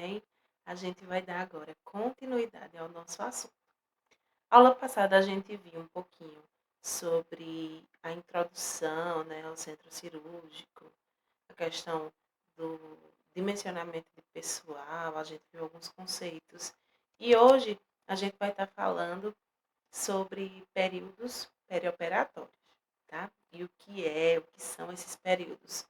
bem? A gente vai dar agora continuidade ao nosso assunto. Aula passada a gente viu um pouquinho sobre a introdução, né, ao centro cirúrgico, a questão do dimensionamento de pessoal, a gente viu alguns conceitos. E hoje a gente vai estar falando sobre períodos perioperatórios, tá? E o que são esses períodos.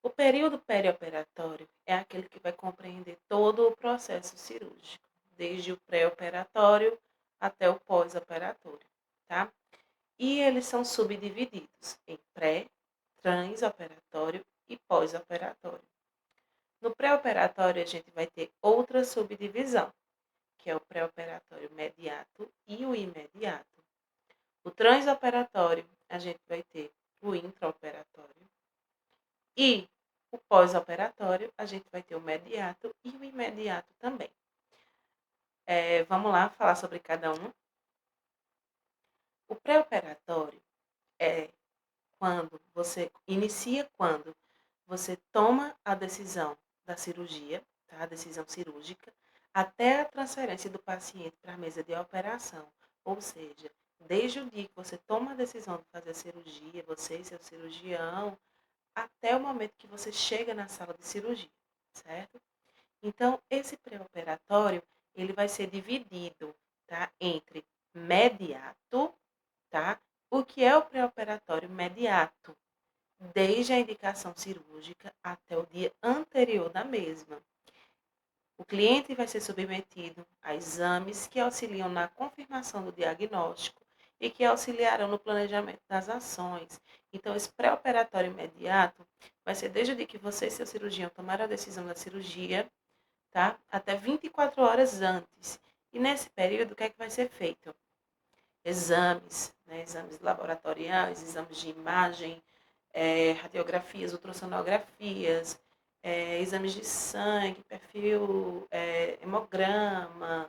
O período perioperatório é aquele que vai compreender todo o processo cirúrgico, desde o pré-operatório até o pós-operatório, tá? E eles são subdivididos em pré, transoperatório e pós-operatório. No pré-operatório, a gente vai ter outra subdivisão, que é o pré-operatório imediato e o imediato. O transoperatório, a gente vai ter o intraoperatório. E o pós-operatório, a gente vai ter o mediato e o imediato também. Vamos lá falar sobre cada um. O pré-operatório é quando você toma a decisão da cirurgia, tá? A decisão cirúrgica, até a transferência do paciente para a mesa de operação. Ou seja, desde o dia que você toma a decisão de fazer a cirurgia, você e seu cirurgião, até o momento que você chega na sala de cirurgia, certo? Então, esse pré-operatório, ele vai ser dividido, tá, entre mediato, tá? O que é o pré-operatório mediato? Desde a indicação cirúrgica até o dia anterior da mesma. O cliente vai ser submetido a exames que auxiliam na confirmação do diagnóstico e que auxiliarão no planejamento das ações. Então, esse pré-operatório imediato vai ser desde o dia que você e seu cirurgião tomaram a decisão da cirurgia, tá? Até 24 horas antes. E nesse período, o que é que vai ser feito? Exames, né? Exames laboratoriais, exames de imagem, radiografias, ultrassonografias, exames de sangue, perfil hemograma,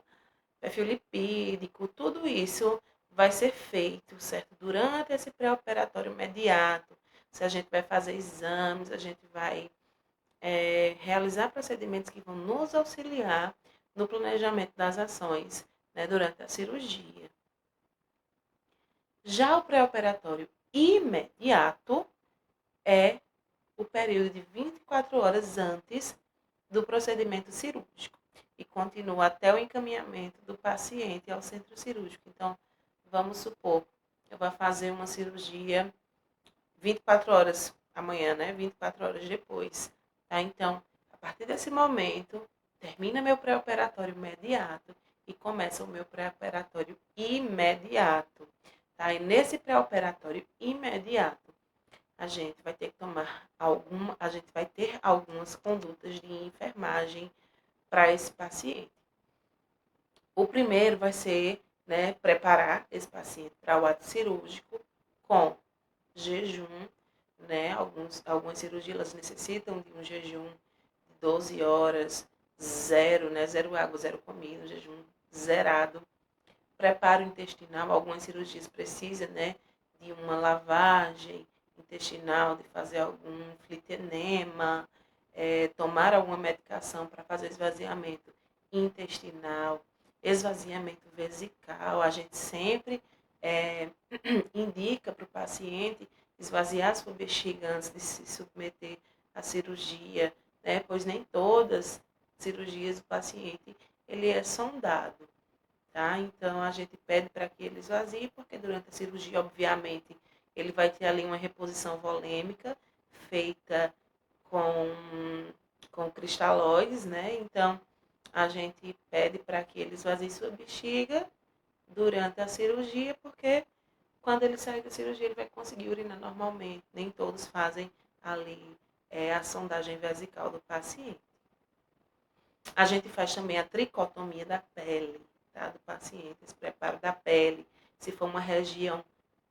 perfil lipídico, tudo isso vai ser feito, certo? Durante esse pré-operatório imediato. Se a gente vai fazer exames, a gente vai realizar procedimentos que vão nos auxiliar no planejamento das ações, né, durante a cirurgia. Já o pré-operatório imediato é o período de 24 horas antes do procedimento cirúrgico e continua até o encaminhamento do paciente ao centro cirúrgico. Então, vamos supor, eu vou fazer uma cirurgia 24 horas amanhã, né? 24 horas depois, tá? Então, a partir desse momento, termina meu pré-operatório imediato e começa o meu pré-operatório imediato, tá? E nesse pré-operatório imediato, a gente vai ter que a gente vai ter algumas condutas de enfermagem para esse paciente. O primeiro vai ser, né, preparar esse paciente para o ato cirúrgico com jejum, né? Algumas cirurgias elas necessitam de um jejum de 12 horas, zero, né? Zero água, zero comida, um jejum zerado. Preparo intestinal, algumas cirurgias precisam, né, de uma lavagem intestinal, de fazer algum flitenema, tomar alguma medicação para fazer esvaziamento intestinal, esvaziamento vesical. A gente sempre indica para o paciente esvaziar a sua bexiga antes de se submeter à cirurgia, né? Pois nem todas as cirurgias do paciente ele é sondado. Tá? Então, a gente pede para que ele esvazie, porque durante a cirurgia, obviamente, ele vai ter ali uma reposição volêmica feita com cristalóides, né? Então, a gente pede para que ele esvazie sua bexiga durante a cirurgia, porque quando ele sair da cirurgia, ele vai conseguir urinar normalmente. Nem todos fazem ali a sondagem vesical do paciente. A gente faz também a tricotomia da pele, tá, do paciente, esse preparo da pele. Se for uma região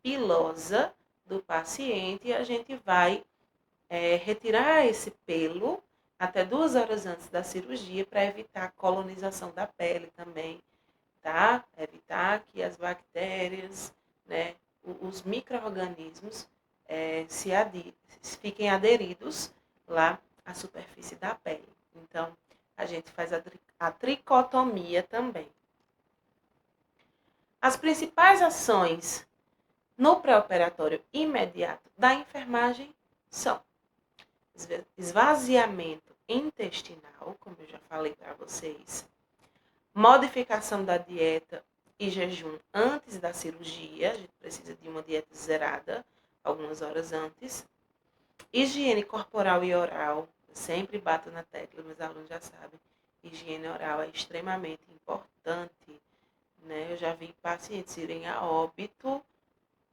pilosa do paciente, a gente vai retirar esse pelo até 2 horas antes da cirurgia para evitar a colonização da pele também, tá? Evitar que as bactérias, né, os micro-organismos fiquem aderidos lá à superfície da pele. Então, a gente faz a tricotomia também. As principais ações no pré-operatório imediato da enfermagem são esvaziamento intestinal, como eu já falei para vocês, modificação da dieta e jejum antes da cirurgia, a gente precisa de uma dieta zerada algumas horas antes, higiene corporal e oral, eu sempre bato na tecla, meus alunos já sabem, higiene oral é extremamente importante, né? Eu já vi pacientes irem a óbito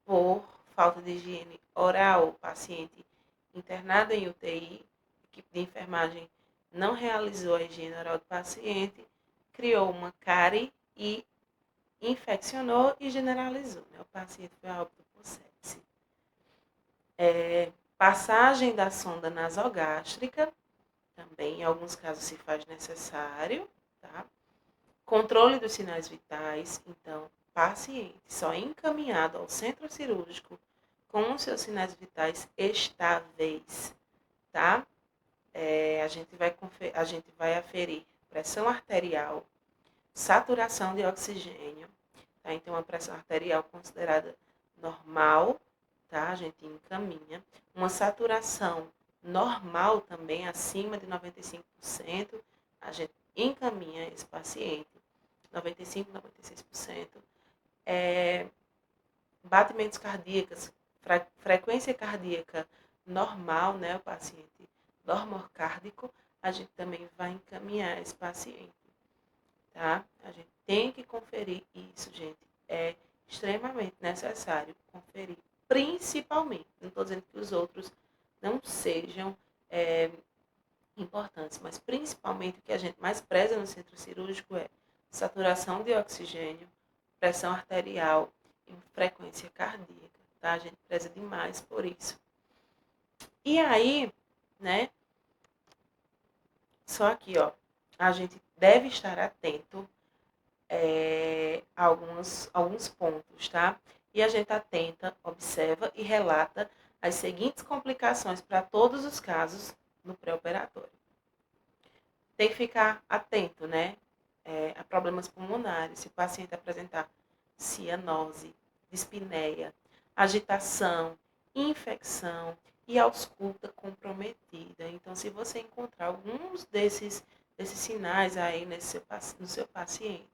por falta de higiene oral, paciente internado em UTI, equipe de enfermagem não realizou a higiene oral do paciente, criou uma cárie e infeccionou e generalizou, né? O paciente foi a óbito por sepse. Passagem da sonda nasogástrica, também em alguns casos se faz necessário, tá? Controle dos sinais vitais, então, paciente só encaminhado ao centro cirúrgico com os seus sinais vitais estáveis, tá? A gente vai aferir pressão arterial, saturação de oxigênio, tá? Então, a pressão arterial considerada normal, tá? A gente encaminha. Uma saturação normal também, acima de 95%, a gente encaminha esse paciente. 95%, 96%. Batimentos cardíacos, frequência cardíaca normal, né? O paciente normocárdico, a gente também vai encaminhar esse paciente, tá? A gente tem que conferir isso, gente. É extremamente necessário conferir, principalmente, não estou dizendo que os outros não sejam importantes, mas principalmente o que a gente mais preza no centro cirúrgico é saturação de oxigênio, pressão arterial e frequência cardíaca, tá? A gente preza demais por isso. E aí, né, só aqui, ó, a gente deve estar atento a alguns pontos, tá? E a gente atenta, observa e relata as seguintes complicações para todos os casos no pré-operatório. Tem que ficar atento, né? A problemas pulmonares, se o paciente apresentar cianose, dispneia, agitação, infecção e ausculta comprometida. Então, se você encontrar alguns desses sinais aí no seu paciente,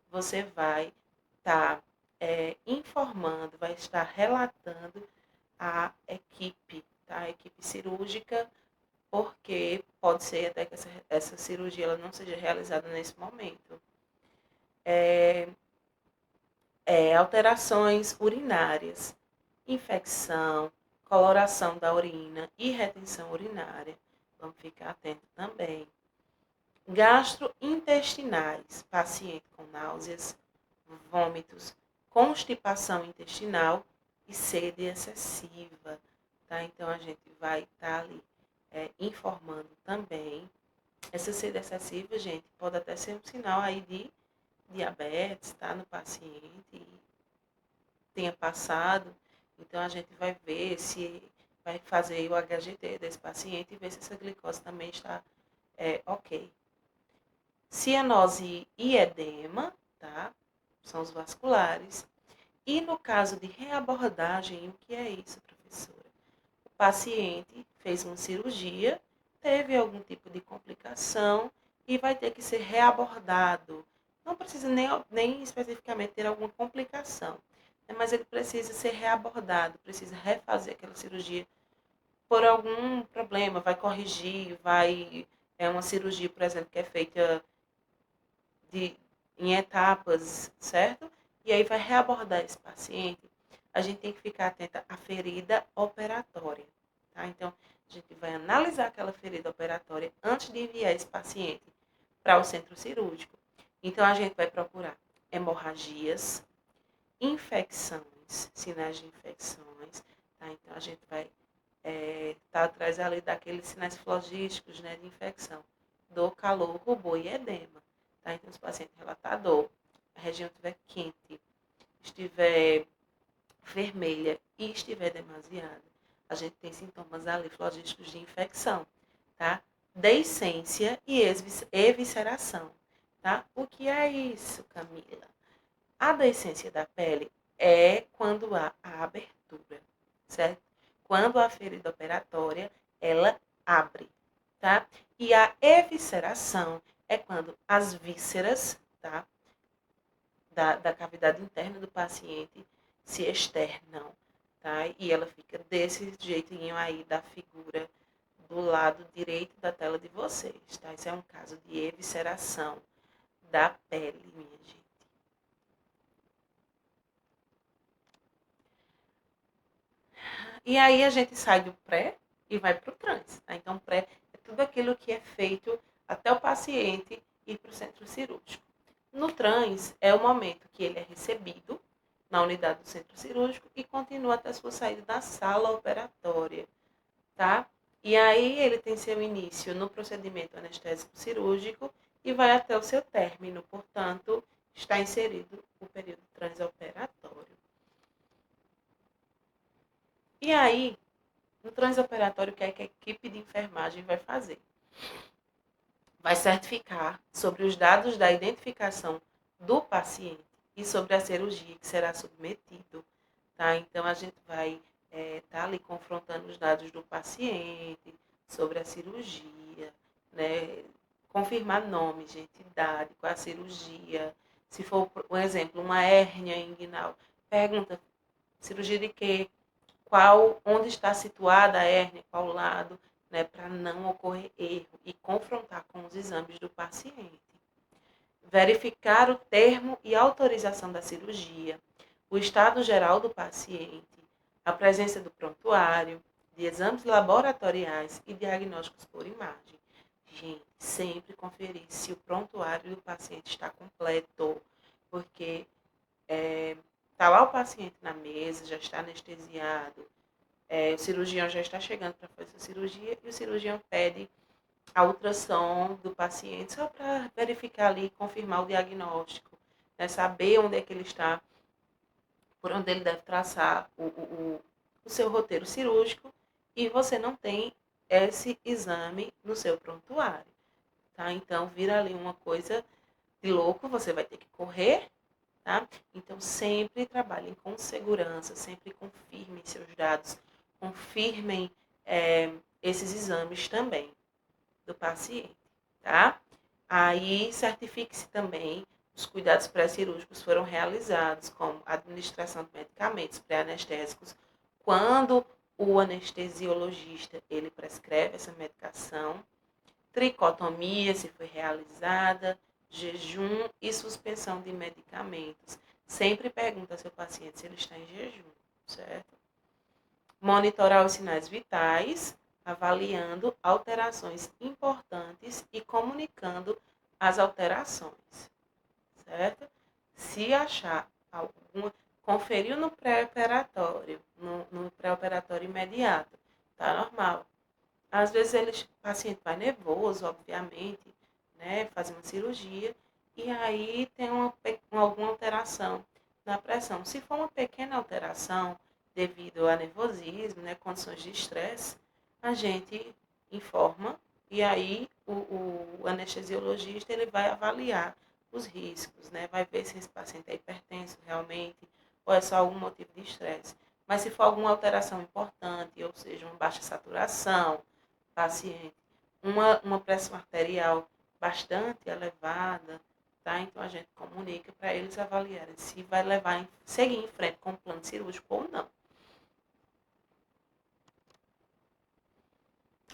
você vai estar informando, vai estar relatando a equipe, tá? A equipe cirúrgica, porque pode ser até que essa cirurgia ela não seja realizada nesse momento. Alterações urinárias, infecção, coloração da urina e retenção urinária. Vamos ficar atento também. Gastrointestinais, paciente com náuseas, vômitos, constipação intestinal e sede excessiva, tá? Então, a gente vai estar ali informando também. Essa sede excessiva, gente, pode até ser um sinal aí de diabetes, tá? No paciente, tenha passado. Então, a gente vai ver se vai fazer o HGT desse paciente e ver se essa glicose também está ok. Cianose e edema, tá? São os vasculares. E no caso de reabordagem, o que é isso, professora? O paciente fez uma cirurgia, teve algum tipo de complicação e vai ter que ser reabordado. Não precisa nem especificamente ter alguma complicação, né? Mas ele precisa ser reabordado, precisa refazer aquela cirurgia por algum problema, vai corrigir, é uma cirurgia, por exemplo, que é feita em etapas, certo? E aí vai reabordar esse paciente. A gente tem que ficar atenta à ferida operatória, tá? Então, a gente vai analisar aquela ferida operatória antes de enviar esse paciente para o centro cirúrgico. Então, a gente vai procurar hemorragias, infecções, sinais de infecções, tá? Então, a gente vai estar atrás ali daqueles sinais flogísticos, né, de infecção, dor, calor, rubor e edema. Tá? Então, se o paciente relatar dor, a região estiver quente, estiver vermelha e estiver demasiada, a gente tem sintomas ali flogísticos de infecção, tá? deiscência e evisceração, tá? O que é isso, Camila? A deiscência da pele é quando há a abertura, certo? Quando a ferida operatória, ela abre, tá? E a evisceração é quando as vísceras, tá? Da cavidade interna do paciente se externam, tá? E ela fica desse jeitinho aí da figura do lado direito da tela de vocês, tá? Isso é um caso de evisceração da pele, minha gente. E aí a gente sai do pré e vai para o trans, tá? Então, pré é tudo aquilo que é feito até o paciente ir para o centro cirúrgico. No trans é o momento que ele é recebido na unidade do centro cirúrgico e continua até a sua saída da sala operatória, tá? E aí ele tem seu início no procedimento anestésico cirúrgico e vai até o seu término, portanto, está inserido o período transoperatório. E aí, no transoperatório, o que é que a equipe de enfermagem vai fazer? Vai certificar sobre os dados da identificação do paciente e sobre a cirurgia que será submetido, tá? Então, a gente vai tá ali confrontando os dados do paciente sobre a cirurgia, né? Confirmar nome, gente, idade, qual a cirurgia. Se for, um exemplo, uma hérnia inguinal, pergunta, cirurgia de quê? Onde está situada a hérnia, qual lado, né, para não ocorrer erro e confrontar com os exames do paciente. Verificar o termo e autorização da cirurgia, o estado geral do paciente, a presença do prontuário, de exames laboratoriais e diagnósticos por imagem. Gente, sempre conferir se o prontuário do paciente está completo, porque está lá o paciente na mesa, já está anestesiado, o cirurgião já está chegando para fazer a cirurgia e o cirurgião pede a ultrassom do paciente só para verificar ali, confirmar o diagnóstico, né, saber onde é que ele está, por onde ele deve traçar o seu roteiro cirúrgico e você não tem esse exame no seu prontuário, tá? Então, vira ali uma coisa de louco, você vai ter que correr, tá? Então, sempre trabalhem com segurança, sempre confirmem seus dados, confirmem esses exames também do paciente, tá? Aí, certifique-se também os cuidados pré-cirúrgicos foram realizados, como administração de medicamentos pré-anestésicos, quando o anestesiologista ele prescreve essa medicação, tricotomia, se foi realizada, jejum e suspensão de medicamentos. Sempre pergunta ao seu paciente se ele está em jejum, certo? Monitorar os sinais vitais, avaliando alterações importantes e comunicando as alterações, certo? Se achar alguma, conferiu no pré-operatório, no pré-operatório imediato, tá normal. Às vezes o paciente vai nervoso, obviamente, né, fazer uma cirurgia, e aí tem alguma alteração na pressão. Se for uma pequena alteração devido a nervosismo, né, condições de estresse, a gente informa e aí o anestesiologista ele vai avaliar os riscos, né, vai ver se esse paciente é hipertenso realmente ou é só algum motivo de estresse. Mas se for alguma alteração importante, ou seja, uma baixa saturação, paciente, uma pressão arterial bastante elevada, tá? Então a gente comunica para eles avaliarem se vai seguir em frente com o plano cirúrgico ou não.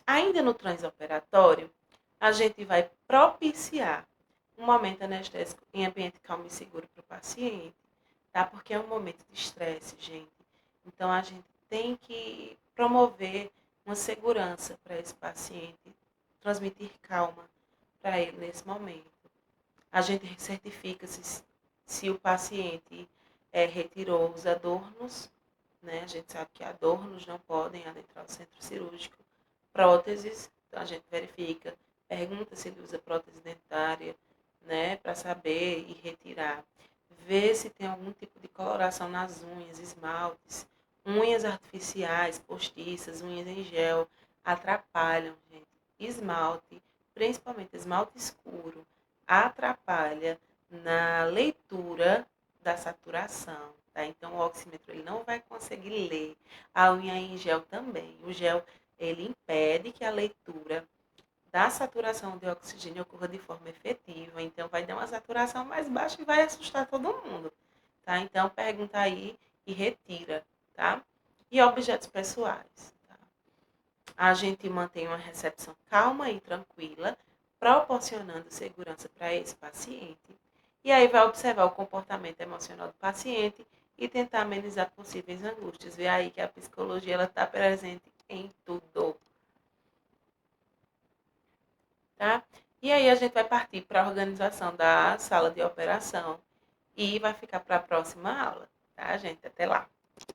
Ainda no transoperatório, a gente vai propiciar um momento anestésico em ambiente calmo e seguro para o paciente, tá? Porque é um momento de estresse, gente. Então a gente tem que promover uma segurança para esse paciente, transmitir calma para ele nesse momento. A gente certifica se o paciente retirou os adornos, né? A gente sabe que adornos não podem adentrar o centro cirúrgico. Próteses, então a gente verifica, pergunta se ele usa prótese dentária, né? Para saber e retirar. Vê se tem algum tipo de coloração nas unhas, esmaltes, unhas artificiais, postiças, unhas em gel, atrapalham, gente. esmalte, principalmente esmalte escuro, atrapalha na leitura da saturação, tá? Então, o oxímetro ele não vai conseguir ler. A unha em gel também. O gel, ele impede que a leitura da saturação de oxigênio ocorra de forma efetiva. Então, vai dar uma saturação mais baixa e vai assustar todo mundo, tá? Então, pergunta aí e retira, tá? E objetos pessoais, tá? A gente mantém uma recepção calma e tranquila, proporcionando segurança para esse paciente. E aí vai observar o comportamento emocional do paciente e tentar amenizar possíveis angústias. Vê aí que a psicologia ela está presente em tudo, tá? E aí a gente vai partir para a organização da sala de operação e vai ficar para a próxima aula, tá, gente? Até lá.